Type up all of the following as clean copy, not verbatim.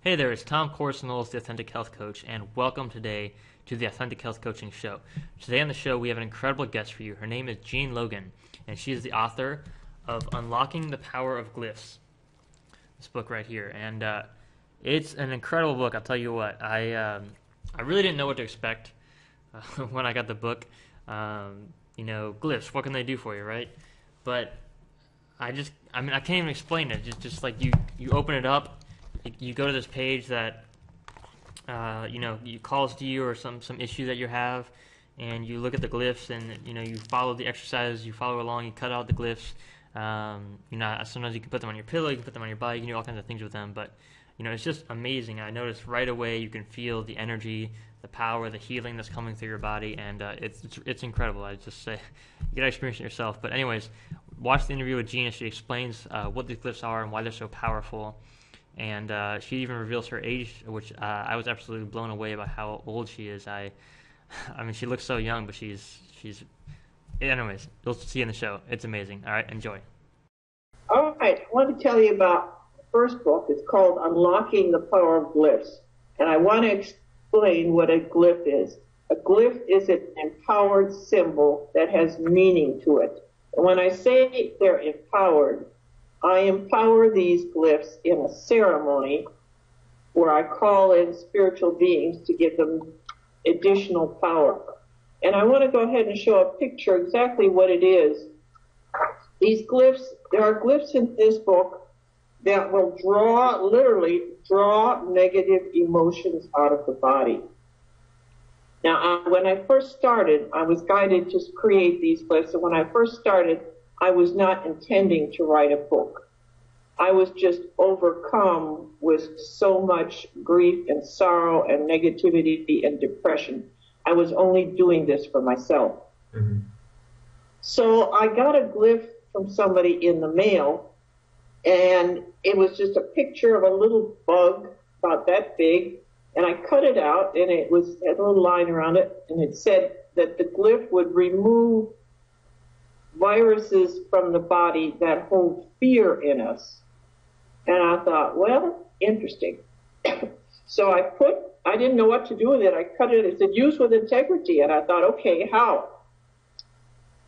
Hey there, it's Tom Corson-Knowles, the Authentic Health Coach, and welcome today to the Authentic Health Coaching Show. Today on the show, we have an incredible guest for you. Her name is Jean Logan, and she is the author of Unlocking the Power of Glyphs, this book right here. And it's an incredible book, I'll tell you what. I really didn't know what to expect when I got the book. Glyphs, what can they do for you, right? But I can't even explain it. Just like you open it up, you go to this page that you calls to you or some issue that you have, and you look at the glyphs, and you follow the exercises, you follow along, you cut out the glyphs. Sometimes you can put them on your pillow, you can put them on your body, you can do all kinds of things with them. But it's just amazing. I noticed right away you can feel the energy, the power, the healing that's coming through your body, and it's incredible. I just say you gotta experience it yourself. But anyways, watch the interview with Jean. She explains what these glyphs are and why they're so powerful. And she even reveals her age, which I was absolutely blown away by how old she is. I mean, she looks so young, but she's. Anyways, you'll see in the show. It's amazing. All right, enjoy. All right, I want to tell you about the first book. It's called Unlocking the Power of Glyphs. And I want to explain what a glyph is. A glyph is an empowered symbol that has meaning to it. And when I say they're empowered, I empower these glyphs in a ceremony where I call in spiritual beings to give them additional power. And I want to go ahead and show a picture exactly what it is. These glyphs, there are glyphs in this book that will literally draw negative emotions out of the body. Now, when I first started, I was guided to create these glyphs. And when I first started, I was not intending to write a book. I was just overcome with so much grief and sorrow and negativity and depression. I was only doing this for myself. Mm-hmm. So I got a glyph from somebody in the mail, and it was just a picture of a little bug about that big, and I cut it out, and it had a little line around it, and it said that the glyph would remove viruses from the body that hold fear in us. And I thought, well, interesting. So I didn't know what to do with it. I cut it. It said, use with integrity. And I thought, okay, how?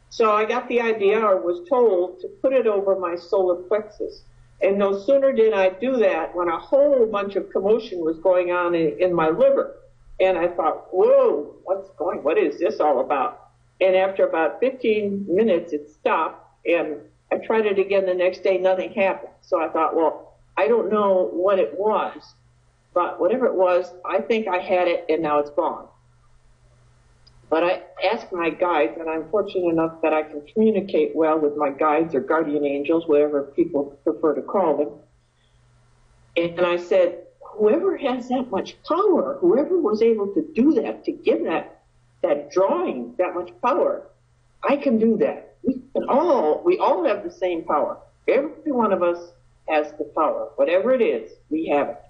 So I got the idea, or was told, to put it over my solar plexus. And no sooner did I do that when a whole bunch of commotion was going on in my liver. And I thought, whoa, what is this all about? And after about 15 minutes, it stopped, and I tried it again the next day, nothing happened. So I thought, well, I don't know what it was, but whatever it was, I think I had it, and now it's gone. But I asked my guides, and I'm fortunate enough that I can communicate well with my guides or guardian angels, whatever people prefer to call them. And I said, whoever has that much power, whoever was able to do that, to give that drawing that much power, I can do that. We all have the same power. Every one of us has the power. Whatever it is, we have it.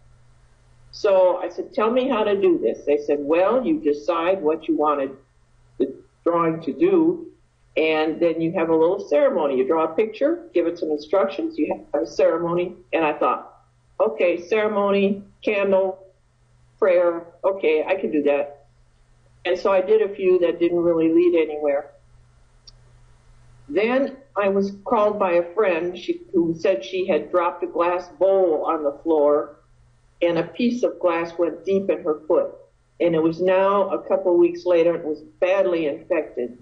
So I said, tell me how to do this. They said, well, you decide what you wanted the drawing to do, and then you have a little ceremony. You draw a picture, give it some instructions, you have a ceremony. And I thought, okay, ceremony, candle, prayer, okay, I can do that. And so I did a few that didn't really lead anywhere. Then I was called by a friend who said she had dropped a glass bowl on the floor, and a piece of glass went deep in her foot. And it was now a couple of weeks later, it was badly infected,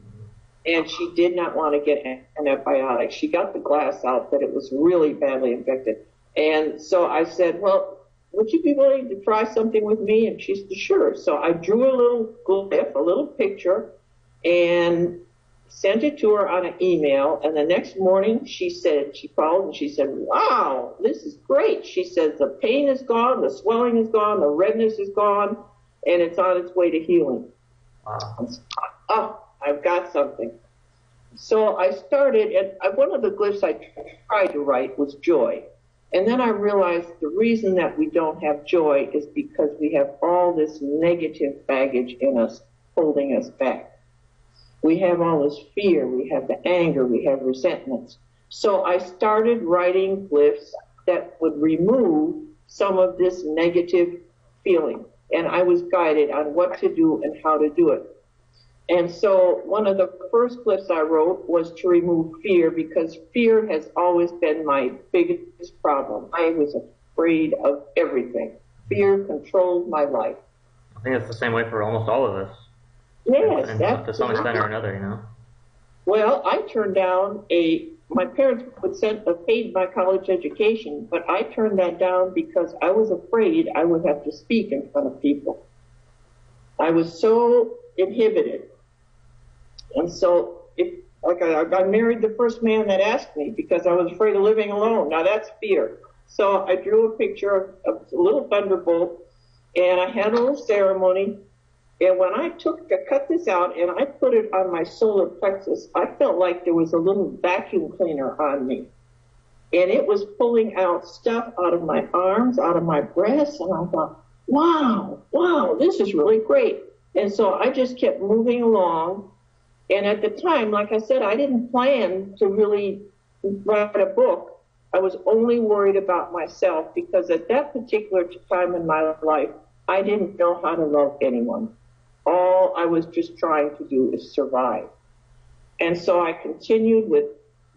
and she did not want to get an antibiotic. She got the glass out, but it was really badly infected. And so I said, well, would you be willing to try something with me? And she said, sure. So I drew a little glyph, a little picture, and sent it to her on an email. And the next morning she called and she said, wow, this is great. She said, the pain is gone, the swelling is gone, the redness is gone, and it's on its way to healing. Wow. Oh, I've got something. So I started, and one of the glyphs I tried to write was joy. And then I realized the reason that we don't have joy is because we have all this negative baggage in us holding us back. We have all this fear, we have the anger, we have resentments. So I started writing glyphs that would remove some of this negative feeling. And I was guided on what to do and how to do it. And so one of the first glyphs I wrote was to remove fear, because fear has always been my biggest problem. I was afraid of everything. Fear controlled my life. I think it's the same way for almost all of us. Yes, to some extent or another, you know. Well, I turned down my parents would paid my college education, but I turned that down because I was afraid I would have to speak in front of people. I was so inhibited. And so, I married the first man that asked me because I was afraid of living alone. Now that's fear. So I drew a picture of a little thunderbolt, and I had a little ceremony. And when I cut this out and I put it on my solar plexus, I felt like there was a little vacuum cleaner on me. And it was pulling out stuff out of my arms, out of my breasts, and I thought, wow, this is really great. And so I just kept moving along. And at the time, like I said, I didn't plan to really write a book. I was only worried about myself, because at that particular time in my life, I didn't know how to love anyone. All I was just trying to do is survive. And so I continued with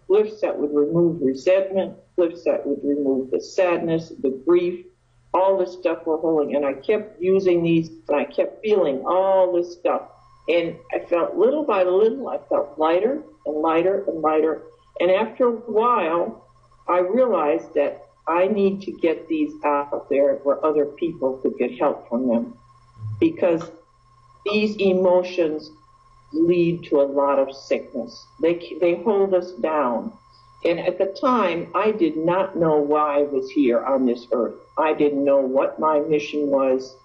glyphs that would remove resentment, glyphs that would remove the sadness, the grief, all this stuff we're holding. And I kept using these, and I kept feeling all this stuff. And I felt little by little, I felt lighter and lighter and lighter. And after a while, I realized that I need to get these out there where other people could get help from them. Because these emotions lead to a lot of sickness. They hold us down. And at the time, I did not know why I was here on this earth. I didn't know what my mission was.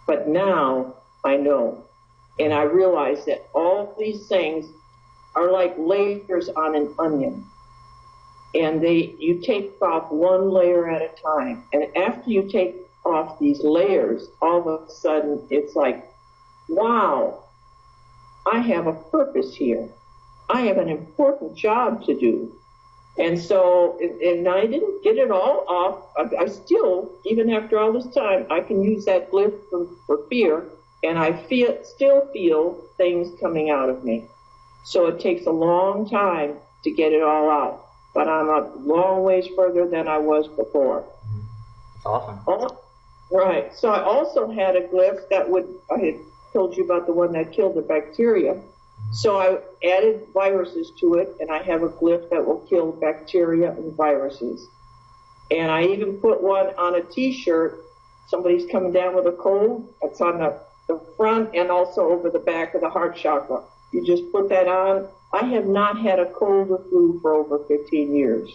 But now I know. And I realize that all these things are like layers on an onion. And you take off one layer at a time. And after you take off these layers, all of a sudden it's like, wow, I have a purpose here. I have an important job to do. And so, and I didn't get it all off. I still, even after all this time, I can use that glyph for fear, and I still feel things coming out of me. So it takes a long time to get it all out. But I'm a long ways further than I was before. That's awesome. Right. So I also had a glyph I had told you about the one that killed the bacteria. So I added viruses to it, and I have a glyph that will kill bacteria and viruses. And I even put one on a t-shirt. Somebody's coming down with a cold. It's on the front and also over the back of the heart chakra. You just put that on. I have not had a cold or flu for over 15 years.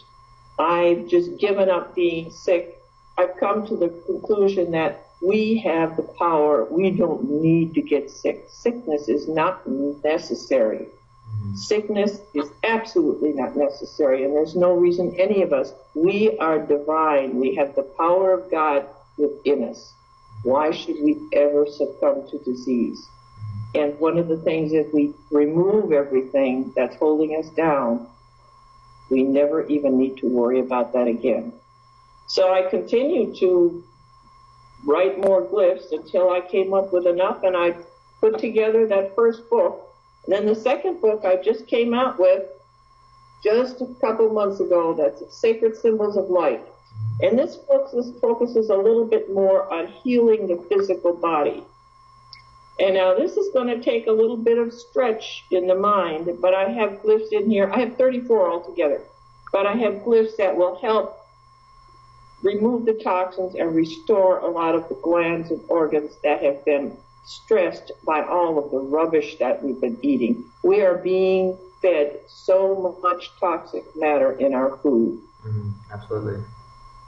I've just given up being sick. I've come to the conclusion that we have the power. We don't need to get sick. Sickness is not necessary. Sickness is absolutely not necessary, and there's no reason any of us. We are divine. We have the power of God within us. Why should we ever succumb to disease? And one of the things is we remove everything that's holding us down. We never even need to worry about that again. So I continued to write more glyphs until I came up with enough, and I put together that first book. And then the second book I just came out with just a couple months ago. That's Sacred Symbols of Light. And this book focuses a little bit more on healing the physical body. And now this is going to take a little bit of stretch in the mind, but I have glyphs in here. I have 34 altogether, but I have glyphs that will help remove the toxins and restore a lot of the glands and organs that have been stressed by all of the rubbish that we've been eating. We are being fed so much toxic matter in our food. Absolutely.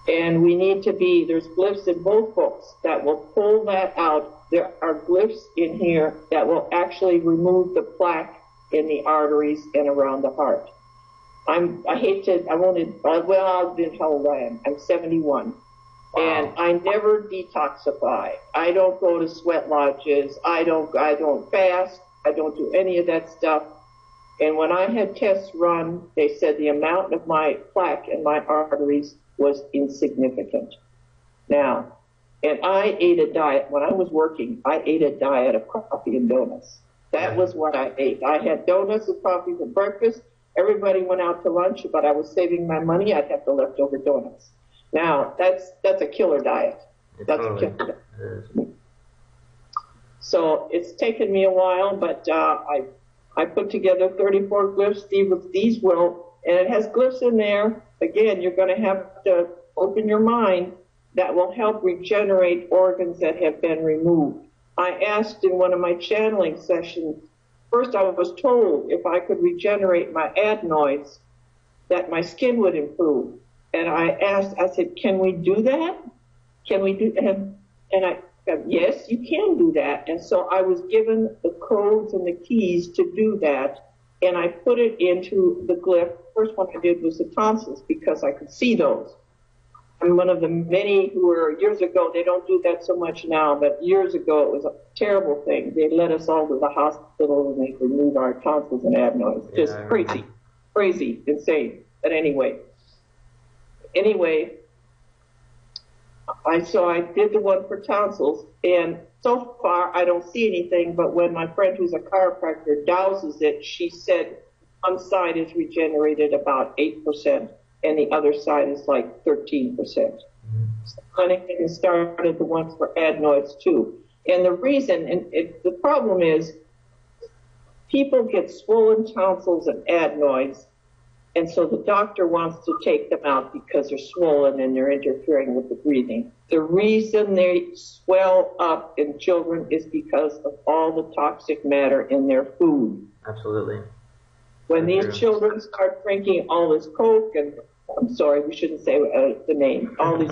And we need to there's glyphs in both books that will pull that out. There are glyphs in here that will actually remove the plaque in the arteries and around the heart. I've been, how old I am? I'm 71. Wow. And I never detoxify. I don't go to sweat lodges. I don't fast. I don't do any of that stuff. And when I had tests run, they said the amount of my plaque in my arteries was insignificant. And I ate a diet, when I was working, I ate a diet of coffee and donuts. That was what I ate. I had donuts and coffee for breakfast. Everybody went out to lunch, but I was saving my money. I'd have the leftover donuts. Now, that's a killer diet. That's a killer diet. So it's taken me a while, but I put together 34 glyphs. These will, and it has glyphs in there. Again, you're going to have to open your mind. That will help regenerate organs that have been removed. I asked in one of my channeling sessions, first I was told if I could regenerate my adenoids, that my skin would improve. And I said, can we do that? Can we do that? And I said, yes, you can do that. And so I was given the codes and the keys to do that. And I put it into the glyph. First one I did was the tonsils because I could see those. I'm one of the many who were, years ago, they don't do that so much now, but years ago it was a terrible thing. They led us all to the hospital and they removed our tonsils and adenoids. Just crazy, insane. But anyway, so I did the one for tonsils, and so far I don't see anything, but when my friend who's a chiropractor douses it, she said one side is regenerated about 8%. And the other side is like 13%. So I started the ones for adenoids too. And the reason, the problem is, people get swollen tonsils and adenoids, and so the doctor wants to take them out because they're swollen and they're interfering with the breathing. The reason they swell up in children is because of all the toxic matter in their food. Absolutely. When these children start drinking all this Coke and, I'm sorry, we shouldn't say the name, all these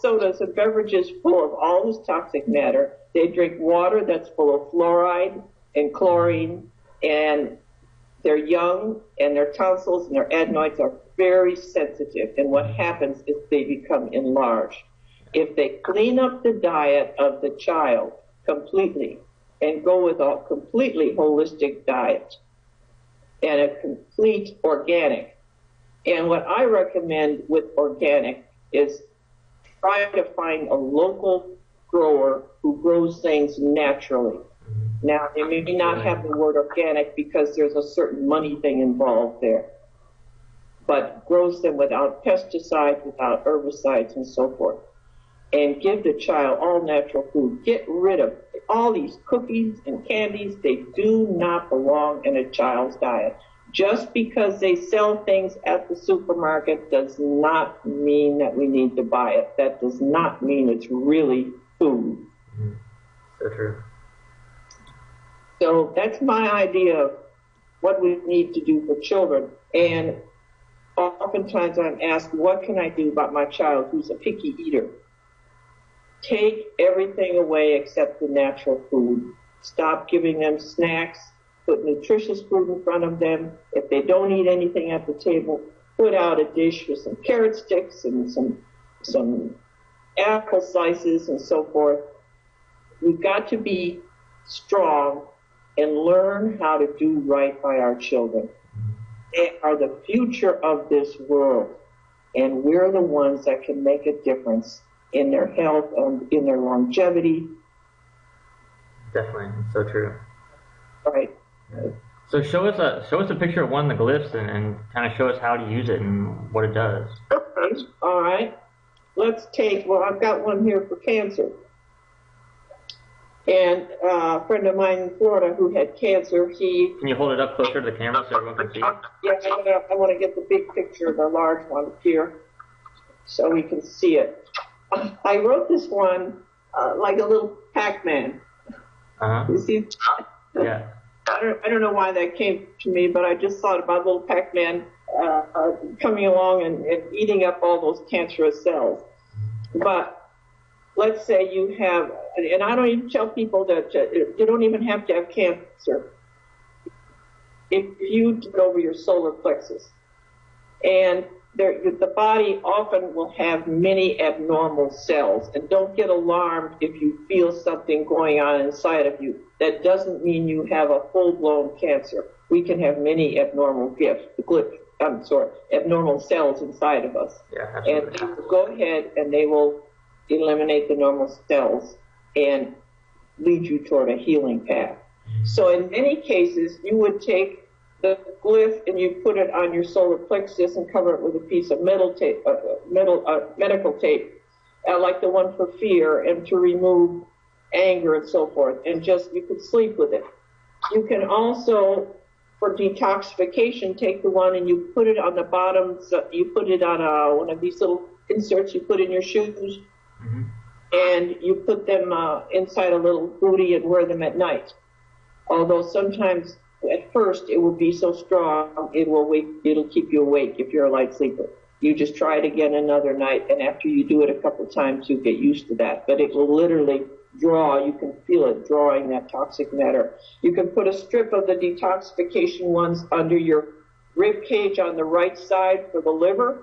sodas and beverages full of all this toxic matter. They drink water that's full of fluoride and chlorine, and they're young, and their tonsils and their adenoids are very sensitive. And what happens is they become enlarged. If they clean up the diet of the child completely and go with a completely holistic diet and a complete organic, and what I recommend with organic is try to find a local grower who grows things naturally. Now, they may not have the word organic because there's a certain money thing involved there, but grows them without pesticides, without herbicides, and so forth. And give the child all natural food. Get rid of all these cookies and candies. They do not belong in a child's diet. Just because they sell things at the supermarket does not mean that we need to buy it. That does not mean it's really food. So true. So that's my idea of what we need to do for children. And oftentimes I'm asked, what can I do about my child who's a picky eater? Take everything away except the natural food. Stop giving them snacks. Put nutritious food in front of them. If they don't eat anything at the table, put out a dish with some carrot sticks and some apple slices and so forth. We've got to be strong and learn how to do right by our children. They are the future of this world, and we're the ones that can make a difference in their health and in their longevity. Definitely, so true. Right. So show us a picture of one of the glyphs and kind of show us how to use it and what it does. Okay. All right. Let's take, well, I've got one here for cancer. And a friend of mine in Florida who had cancer, Can you hold it up closer to the camera so everyone can see? Yeah, I want to get the big picture, the large one here, so we can see it. I wrote this one like a little Pac-Man. Uh-huh. You see? Yeah. I don't know why that came to me, but I just thought about little Pac-Man coming along and eating up all those cancerous cells. But let's say you have, and I don't even tell people that you don't even have to have cancer. If you get over your solar plexus, and the body often will have many abnormal cells, and don't get alarmed if you feel something going on inside of you. That doesn't mean you have a full-blown cancer. We can have many abnormal glyphs. I'm sorry, abnormal cells inside of us. Yeah, And absolutely. they will go ahead and they will eliminate the normal cells and lead you toward a healing path. So in many cases, you would take the glyph and you put it on your solar plexus and cover it with a piece of metal tape, medical tape, like the one for fear and to remove anger and so forth, and just you could sleep with it. You can also, for detoxification, take the one and you put it on the bottom. So you put it on one of these little inserts you put in your shoes, and you put them inside a little booty and wear them at night. Although sometimes at first it will be so strong it'll keep you awake if you're a light sleeper. You just try it again another night, and after you do it a couple times, you get used to that. But it will literally draw. You can feel it drawing that toxic matter. You can put a strip of the detoxification ones under your rib cage on the right side for the liver,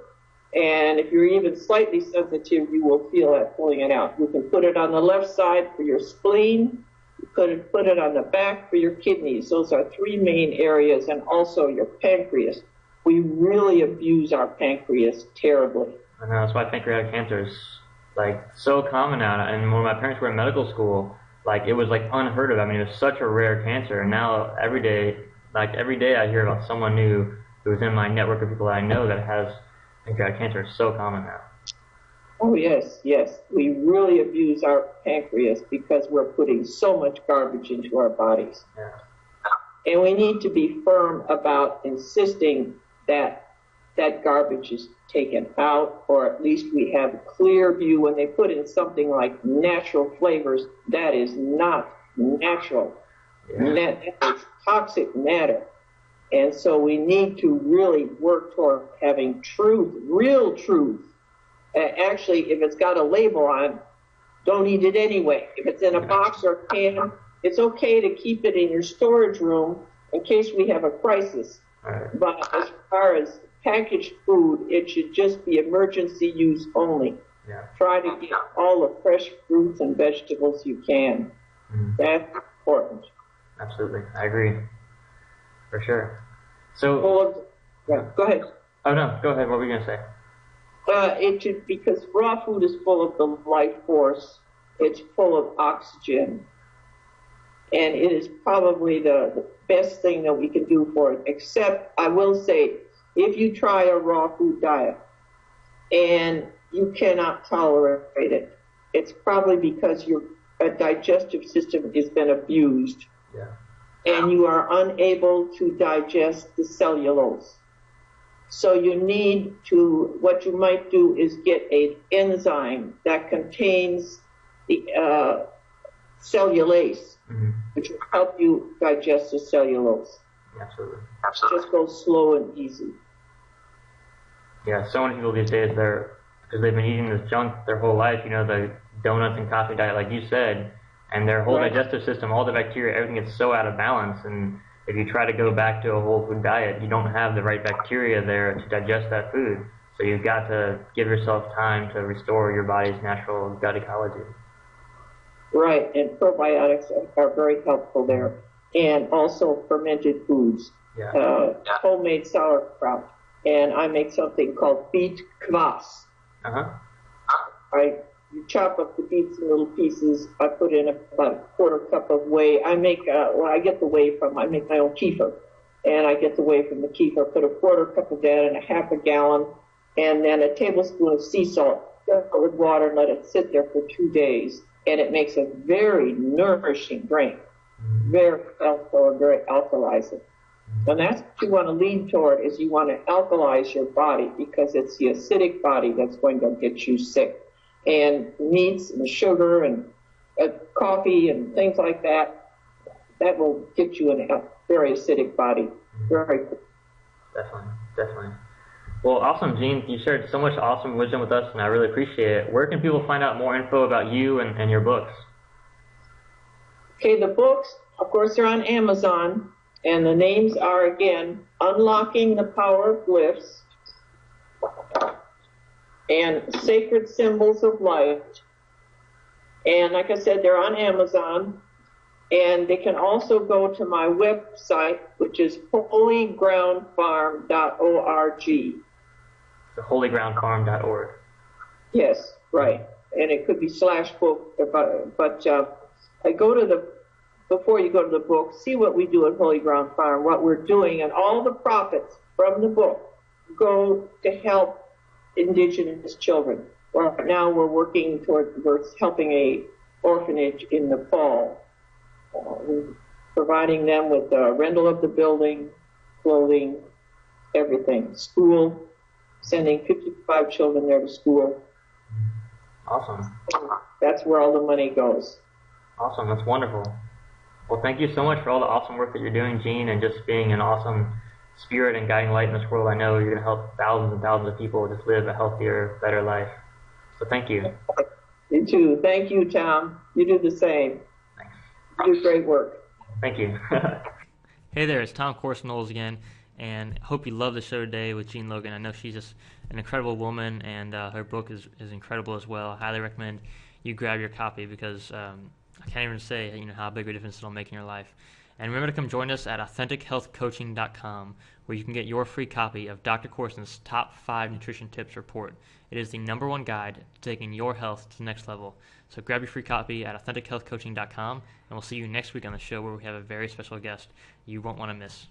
and if you're even slightly sensitive, you will feel that pulling it out. You can put it on the left side for your spleen. You could put it on the back for your kidneys. Those are three main areas, and also your pancreas. We really abuse our pancreas terribly. I know, that's why pancreatic cancer is like so common now. And when my parents were in medical school, like it was like unheard of. I mean, it was such a rare cancer. And now every day I hear about someone new who's in my network of people that I know that has pancreatic cancer. It's so common now. Oh, yes, yes. We really abuse our pancreas because we're putting so much garbage into our bodies. Yeah. And we need to be firm about insisting that that garbage is taken out, or at least we have a clear view. When they put in something like natural flavors, that is not natural. Yeah. That is toxic matter. And so we need to really work toward having truth, real truth. Actually, if it's got a label on, don't eat it anyway. If it's in a box or can, it's okay to keep it in your storage room in case we have a crisis. Right. But as far as packaged food, it should just be emergency use only. Yeah. Try to get all the fresh fruits and vegetables you can. That's important. Absolutely. I agree. For sure. So, Yeah, go ahead. oh no, go ahead. What were you going to say? It should, because raw food is full of the life force. It's full of oxygen. And it is probably the best thing that we can do for it. Except, I will say, if you try a raw food diet and you cannot tolerate it, it's probably because your digestive system has been abused. Yeah. And you are unable to digest the cellulose. So you need to, what you might do is get an enzyme that contains the cellulase, which will help you digest the cellulose. Absolutely. Just go slow and easy. Yeah, so many people these days, because they've been eating this junk their whole life, you know, the donuts and coffee diet, like you said, and their whole digestive system, all the bacteria, everything gets so out of balance. And if you try to go back to a whole food diet, you don't have the right bacteria there to digest that food. So you've got to give yourself time to restore your body's natural gut ecology. Right, and probiotics are very helpful there. And also fermented foods, homemade sauerkraut. And I make something called beet kvass. You chop up the beets in little pieces. I put in about a quarter cup of whey. I make I get the whey from, I make my own kefir. And I get the whey from the kefir. Put a quarter cup of that in a half a gallon. And then a tablespoon of sea salt. Fill it with water and let it sit there for 2 days. And it makes a very nourishing drink. Very healthful and very alkalizing. And that's what you want to lean toward, is you want to alkalize your body, because it's the acidic body that's going to get you sick. And meats and sugar and coffee and things like that, that will get you in a very acidic body very quickly. Definitely. Well, awesome, Gene. You shared so much awesome wisdom with us, and I really appreciate it. Where can people find out more info about you and your books? Okay, the books, of course, are on Amazon, and the names are, again, Unlocking the Power of Glyphs and Sacred Symbols of Light. And like I said, they're on Amazon. And they can also go to my website, which is holygroundfarm.org. So holygroundfarm.org. Yes, right. And it could be /book, but I go to before you go to the book, see what we do at Holy Ground Farm, what we're doing, and all the profits from the book go to help indigenous children. Right now we're helping a orphanage in Nepal. We're providing them with the rental of the building, clothing, everything. School, sending 55 children there to school. Awesome. That's where all the money goes. Awesome. That's wonderful. Well, thank you so much for all the awesome work that you're doing, Jean, and just being an awesome spirit and guiding light in this world. I know you're going to help thousands and thousands of people just live a healthier, better life. So thank you. You too. Thank you, Tom. You do the same. Thanks. You do great work. Thank you. Hey there, it's Tom Corson-Knowles again, and hope you love the show today with Jean Logan. I know she's just an incredible woman, and her book is incredible as well. I highly recommend you grab your copy because I can't even say how big a difference it'll make in your life. And remember to come join us at AuthenticHealthCoaching.com, where you can get your free copy of Dr. Corson's Top 5 Nutrition Tips Report. It is the #1 guide to taking your health to the next level. So grab your free copy at AuthenticHealthCoaching.com, and we'll see you next week on the show where we have a very special guest you won't want to miss.